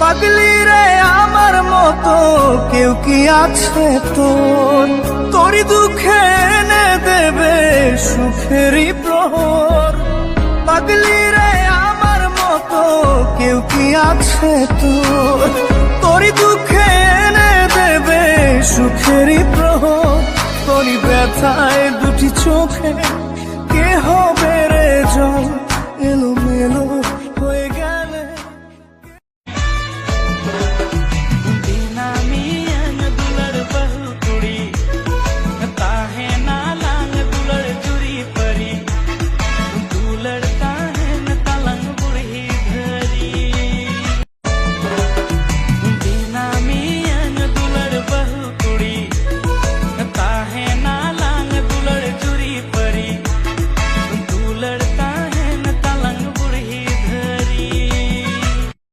পাগলি রে আমার মতো কেউ কি আছে তোর, তোরই দুঃখে এনে দেবে সুখেরই প্রহর। পাগলি রে আমার মতো কেউ কি আছে তোর, তোরই দুঃখে এনে দেবে সুখেরই প্রহর। তোরই ব্যথায় দুটি চোখে কে হবে